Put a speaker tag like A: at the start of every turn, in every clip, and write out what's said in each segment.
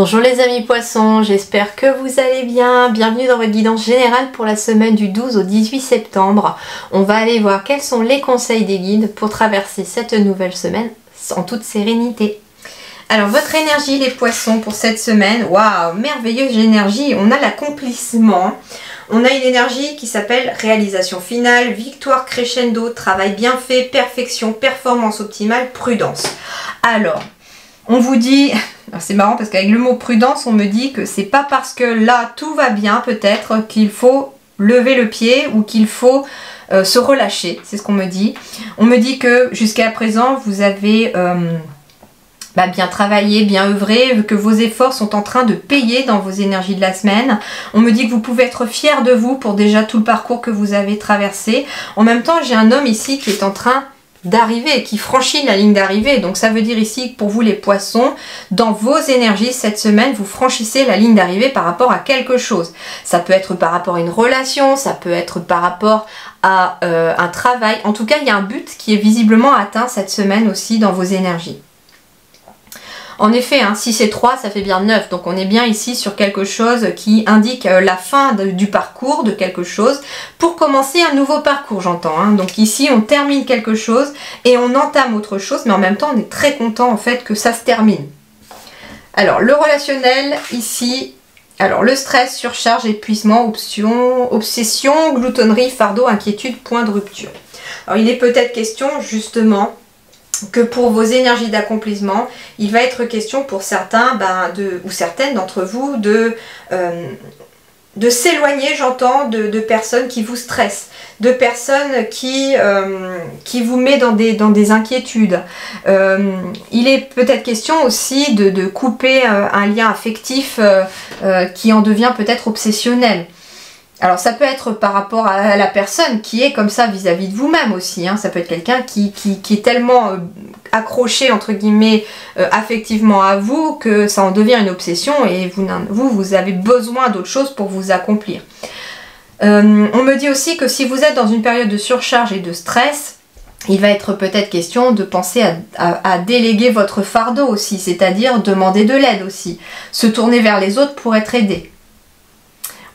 A: Bonjour les amis poissons, j'espère que vous allez bien. Bienvenue dans votre guidance générale pour la semaine du 12 au 18 septembre. On va aller voir quels sont les conseils des guides pour traverser cette nouvelle semaine en toute sérénité. Alors votre énergie les poissons pour cette semaine, waouh, merveilleuse énergie, on a l'accomplissement. On a une énergie qui s'appelle réalisation finale, victoire crescendo, travail bien fait, perfection, performance optimale, prudence. Alors, on vous dit, c'est marrant parce qu'avec le mot prudence, on me dit que c'est pas parce que là tout va bien peut-être qu'il faut lever le pied ou qu'il faut se relâcher, c'est ce qu'on me dit. On me dit que jusqu'à présent vous avez bien travaillé, bien œuvré, que vos efforts sont en train de payer dans vos énergies de la semaine. On me dit que vous pouvez être fiers de vous pour déjà tout le parcours que vous avez traversé. En même temps, j'ai un homme ici qui est en train d'arriver, qui franchit la ligne d'arrivée. Donc ça veut dire ici que pour vous les poissons, dans vos énergies cette semaine, vous franchissez la ligne d'arrivée par rapport à quelque chose. Ça peut être par rapport à une relation, ça peut être par rapport à un travail. En tout cas, il y a un but qui est visiblement atteint cette semaine aussi dans vos énergies. En effet, hein, si c'est 3, ça fait bien 9. Donc on est bien ici sur quelque chose qui indique la fin du parcours de quelque chose pour commencer un nouveau parcours, j'entends. Hein. Donc ici, on termine quelque chose et on entame autre chose, mais en même temps, on est très content en fait que ça se termine. Alors, le relationnel, ici, alors le stress, surcharge, épuisement, obsession, gloutonnerie, fardeau, inquiétude, point de rupture. Alors, il est peut-être question, justement, que pour vos énergies d'accomplissement, il va être question pour certains ou certaines d'entre vous de s'éloigner, j'entends, de personnes qui vous stressent, de personnes qui vous mettent dans des inquiétudes. Il est peut-être question aussi de couper un lien affectif qui en devient peut-être obsessionnel. Alors ça peut être par rapport à la personne qui est comme ça vis-à-vis de vous-même aussi. Hein. Ça peut être quelqu'un qui est tellement accroché entre guillemets affectivement à vous que ça en devient une obsession et vous avez besoin d'autre chose pour vous accomplir. On me dit aussi que si vous êtes dans une période de surcharge et de stress, il va être peut-être question de penser à déléguer votre fardeau aussi, c'est-à-dire demander de l'aide aussi, se tourner vers les autres pour être aidé.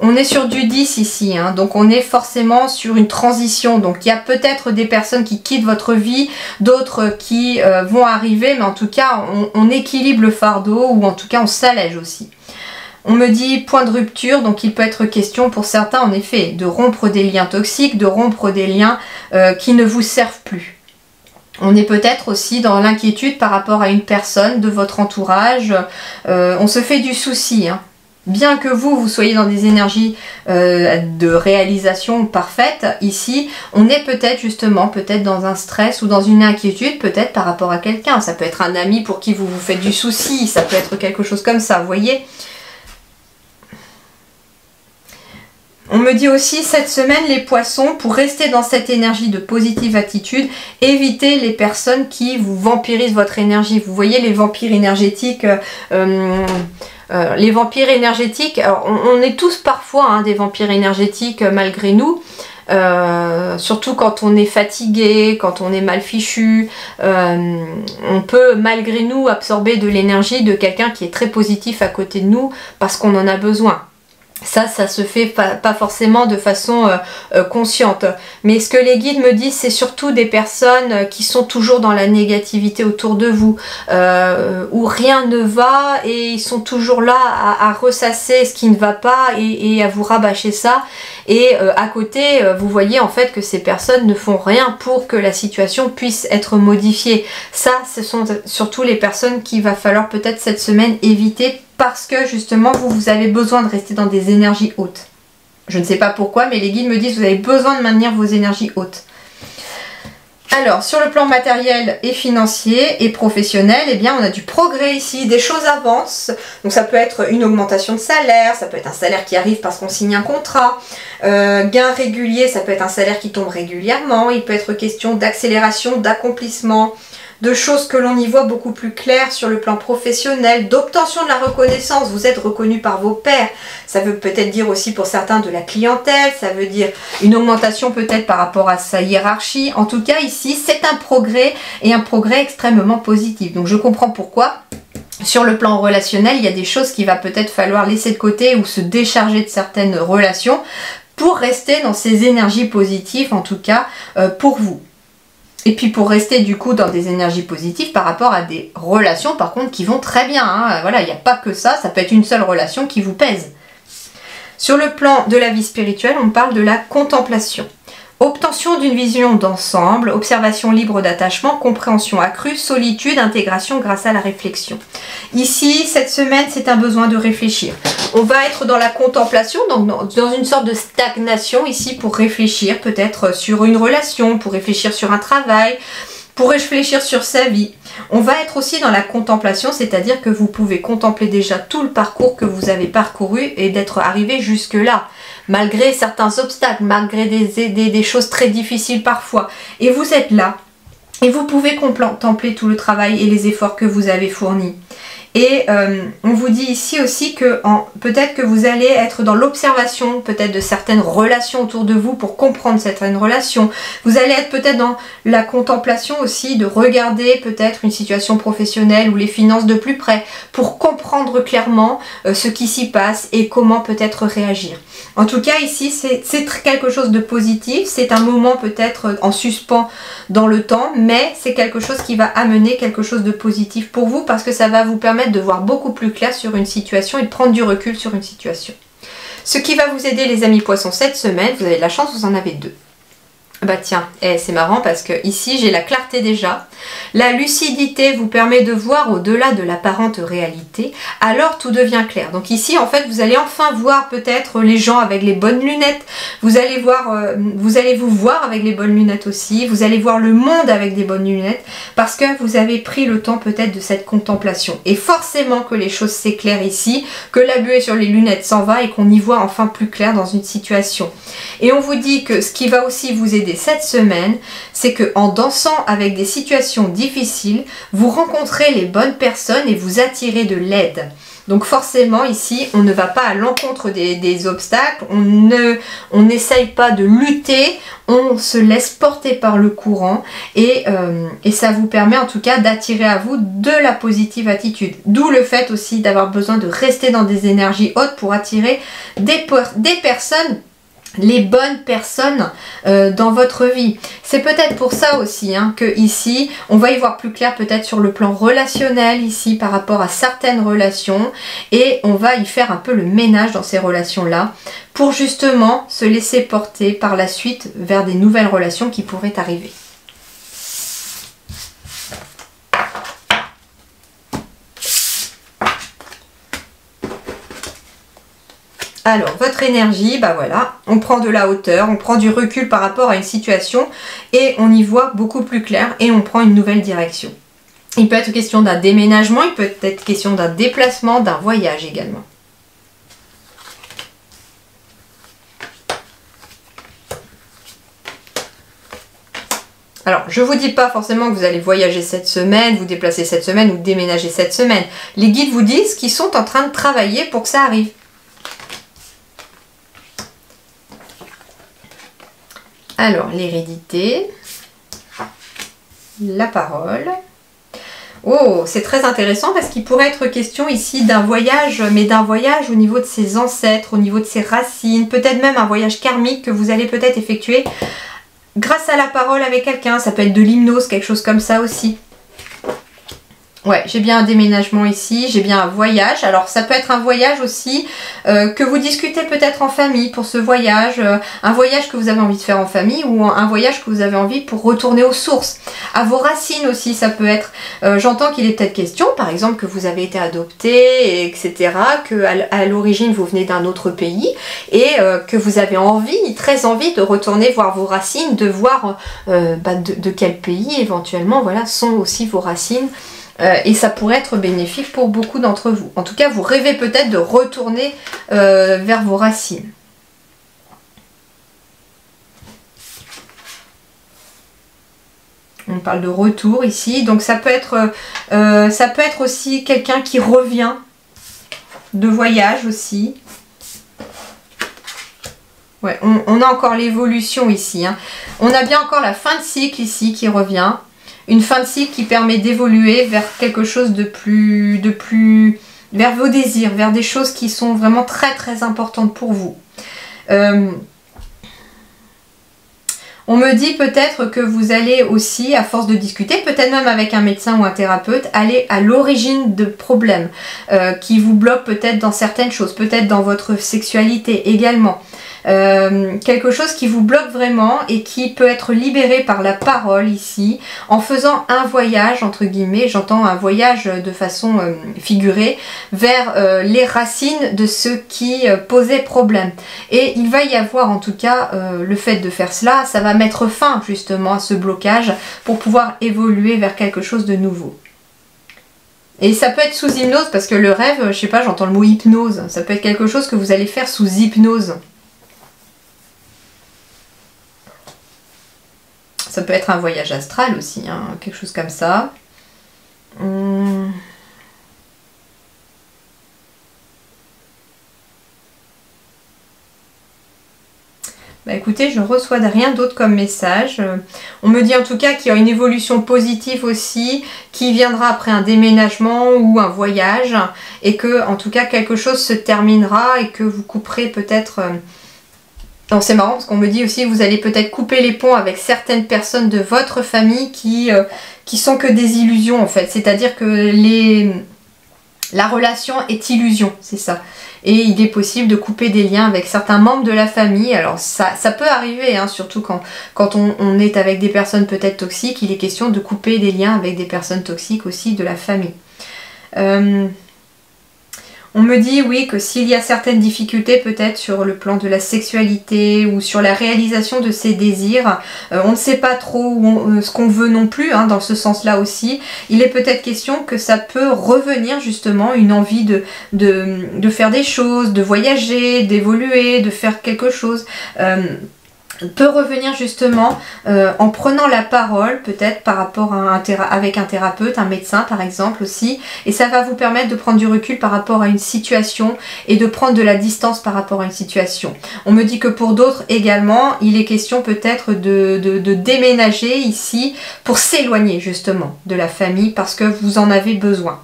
A: On est sur du 10 ici, hein, donc on est forcément sur une transition. Donc il y a peut-être des personnes qui quittent votre vie, d'autres qui vont arriver, mais en tout cas on équilibre le fardeau ou en tout cas on s'allège aussi. On me dit point de rupture, donc il peut être question pour certains en effet de rompre des liens toxiques, de rompre des liens qui ne vous servent plus. On est peut-être aussi dans l'inquiétude par rapport à une personne de votre entourage, on se fait du souci, hein. Bien que vous soyez dans des énergies de réalisation parfaite, ici, on est peut-être justement, dans un stress ou dans une inquiétude, peut-être par rapport à quelqu'un. Ça peut être un ami pour qui vous vous faites du souci, ça peut être quelque chose comme ça, vous voyez. On me dit aussi cette semaine, les poissons, pour rester dans cette énergie de positive attitude, évitez les personnes qui vous vampirisent votre énergie. Vous voyez les vampires énergétiques... les vampires énergétiques, alors on est tous parfois hein, des vampires énergétiques malgré nous, surtout quand on est fatigué, quand on est mal fichu, on peut malgré nous absorber de l'énergie de quelqu'un qui est très positif à côté de nous parce qu'on en a besoin. Ça se fait pas forcément de façon consciente. Mais ce que les guides me disent, c'est surtout des personnes qui sont toujours dans la négativité autour de vous, où rien ne va et ils sont toujours là à ressasser ce qui ne va pas et à vous rabâcher ça. Et à côté, vous voyez en fait que ces personnes ne font rien pour que la situation puisse être modifiée. Ça, ce sont surtout les personnes qu'il va falloir peut-être cette semaine éviter parce que justement vous avez besoin de rester dans des énergies hautes. Je ne sais pas pourquoi, mais les guides me disent que vous avez besoin de maintenir vos énergies hautes. Alors, sur le plan matériel et financier et professionnel, eh bien, on a du progrès ici, des choses avancent. Donc, ça peut être une augmentation de salaire, ça peut être un salaire qui arrive parce qu'on signe un contrat. Gain régulier, ça peut être un salaire qui tombe régulièrement. Il peut être question d'accélération, d'accomplissement, de choses que l'on y voit beaucoup plus claires sur le plan professionnel, d'obtention de la reconnaissance, vous êtes reconnu par vos pairs, ça veut peut-être dire aussi pour certains de la clientèle, ça veut dire une augmentation peut-être par rapport à sa hiérarchie, en tout cas ici c'est un progrès et un progrès extrêmement positif, donc je comprends pourquoi Sur le plan relationnel, il y a des choses qu'il va peut-être falloir laisser de côté ou se décharger de certaines relations pour rester dans ces énergies positives, en tout cas pour vous. Et puis pour rester du coup dans des énergies positives par rapport à des relations par contre qui vont très bien. Hein. Voilà, il n'y a pas que ça, ça peut être une seule relation qui vous pèse. Sur le plan de la vie spirituelle, on parle de la contemplation. Obtention d'une vision d'ensemble, observation libre d'attachement, compréhension accrue, solitude, intégration grâce à la réflexion. Ici, cette semaine, c'est un besoin de réfléchir. On va être dans la contemplation, donc dans une sorte de stagnation ici pour réfléchir peut-être sur une relation, pour réfléchir sur un travail, pour réfléchir sur sa vie. On va être aussi dans la contemplation, c'est-à-dire que vous pouvez contempler déjà tout le parcours que vous avez parcouru et d'être arrivé jusque-là, malgré certains obstacles, malgré des choses très difficiles parfois. Et vous êtes là, et vous pouvez contempler tout le travail et les efforts que vous avez fournis. Et on vous dit ici aussi que peut-être que vous allez être dans l'observation peut-être de certaines relations autour de vous pour comprendre certaines relations. Vous allez être peut-être dans la contemplation aussi de regarder peut-être une situation professionnelle ou les finances de plus près pour comprendre clairement ce qui s'y passe et comment peut-être réagir. En tout cas ici c'est quelque chose de positif, c'est un moment peut-être en suspens dans le temps, mais c'est quelque chose qui va amener quelque chose de positif pour vous parce que ça va vous permettre de voir beaucoup plus clair sur une situation et de prendre du recul sur une situation. Ce qui va vous aider les amis poissons cette semaine, vous avez de la chance, vous en avez deux. Bah tiens, c'est marrant parce que ici j'ai la clarté déjà. La lucidité vous permet de voir au-delà de l'apparente réalité, alors tout devient clair. Donc ici en fait vous allez enfin voir peut-être les gens avec les bonnes lunettes, vous allez vous voir avec les bonnes lunettes aussi, vous allez voir le monde avec des bonnes lunettes parce que vous avez pris le temps peut-être de cette contemplation. Et forcément que les choses s'éclairent ici, que la buée sur les lunettes s'en va et qu'on y voit enfin plus clair dans une situation. Et on vous dit que ce qui va aussi vous aider cette semaine, c'est que en dansant avec des situations difficiles, vous rencontrez les bonnes personnes et vous attirez de l'aide. Donc forcément ici, on ne va pas à l'encontre des obstacles, on n'essaye pas de lutter, on se laisse porter par le courant et ça vous permet en tout cas d'attirer à vous de la positive attitude. D'où le fait aussi d'avoir besoin de rester dans des énergies hautes pour attirer des personnes, les bonnes personnes dans votre vie. C'est peut-être pour ça aussi hein, que ici on va y voir plus clair peut-être sur le plan relationnel ici par rapport à certaines relations et on va y faire un peu le ménage dans ces relations là pour justement se laisser porter par la suite vers des nouvelles relations qui pourraient arriver. Alors, votre énergie, bah voilà, on prend de la hauteur, on prend du recul par rapport à une situation et on y voit beaucoup plus clair et on prend une nouvelle direction. Il peut être question d'un déménagement, il peut être question d'un déplacement, d'un voyage également. Alors, je ne vous dis pas forcément que vous allez voyager cette semaine, vous déplacer cette semaine ou déménager cette semaine. Les guides vous disent qu'ils sont en train de travailler pour que ça arrive. Alors, l'hérédité, la parole. Oh, c'est très intéressant parce qu'il pourrait être question ici d'un voyage, mais d'un voyage au niveau de ses ancêtres, au niveau de ses racines, peut-être même un voyage karmique que vous allez peut-être effectuer grâce à la parole avec quelqu'un. Ça peut être de l'hypnose, quelque chose comme ça aussi. Ouais, j'ai bien un déménagement ici, j'ai bien un voyage. Alors ça peut être un voyage aussi que vous discutez peut-être en famille pour ce voyage. Un voyage que vous avez envie de faire en famille ou un voyage que vous avez envie pour retourner aux sources. À vos racines aussi, ça peut être. J'entends qu'il est peut-être question, par exemple, que vous avez été adopté, etc. Que à l'origine vous venez d'un autre pays et que vous avez envie, très envie de retourner voir vos racines, de voir de quel pays éventuellement voilà, sont aussi vos racines. Et ça pourrait être bénéfique pour beaucoup d'entre vous. En tout cas, vous rêvez peut-être de retourner vers vos racines. On parle de retour ici. Donc ça peut être aussi quelqu'un qui revient de voyage aussi. Ouais, on a encore l'évolution ici. Hein. On a bien encore la fin de cycle ici qui revient. une fin de cycle qui permet d'évoluer vers quelque chose de plus vers vos désirs, vers des choses qui sont vraiment très très importantes pour vous. On me dit peut-être que vous allez aussi, à force de discuter, peut-être même avec un médecin ou un thérapeute, aller à l'origine de problèmes qui vous bloquent peut-être dans certaines choses, peut-être dans votre sexualité également. Quelque chose qui vous bloque vraiment et qui peut être libéré par la parole ici, en faisant un voyage, entre guillemets, j'entends un voyage de façon figurée, vers les racines de ce qui posait problème. Et il va y avoir en tout cas le fait de faire cela, ça va mettre fin justement à ce blocage pour pouvoir évoluer vers quelque chose de nouveau. Et ça peut être sous hypnose, parce que le rêve, je sais pas, j'entends le mot hypnose, ça peut être quelque chose que vous allez faire sous hypnose. Ça peut être un voyage astral aussi, hein, quelque chose comme ça. Bah écoutez, je ne reçois rien d'autre comme message. On me dit en tout cas qu'il y a une évolution positive aussi, qui viendra après un déménagement ou un voyage, et que en tout cas quelque chose se terminera et que vous couperez peut-être... Donc c'est marrant parce qu'on me dit aussi que vous allez peut-être couper les ponts avec certaines personnes de votre famille qui sont que des illusions en fait. C'est-à-dire que la relation est illusion, c'est ça. Et il est possible de couper des liens avec certains membres de la famille. Alors ça peut arriver, hein, surtout quand on est avec des personnes peut-être toxiques, il est question de couper des liens avec des personnes toxiques aussi de la famille. On me dit oui que s'il y a certaines difficultés peut-être sur le plan de la sexualité ou sur la réalisation de ses désirs, on ne sait pas trop ce qu'on veut non plus, hein, dans ce sens-là aussi. Il est peut-être question que ça peut revenir justement, une envie de faire des choses, de voyager, d'évoluer, de faire quelque chose. Peut revenir justement en prenant la parole peut-être par rapport à avec un thérapeute, un médecin par exemple aussi, et ça va vous permettre de prendre du recul par rapport à une situation et de prendre de la distance par rapport à une situation. On me dit que pour d'autres également il est question peut-être de déménager ici pour s'éloigner justement de la famille parce que vous en avez besoin.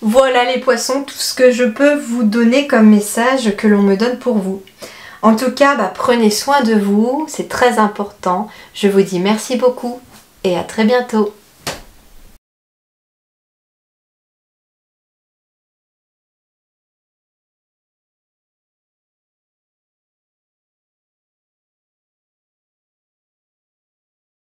A: Voilà les poissons, tout ce que je peux vous donner comme message que l'on me donne pour vous. En tout cas, prenez soin de vous, c'est très important. Je vous dis merci beaucoup et à très bientôt.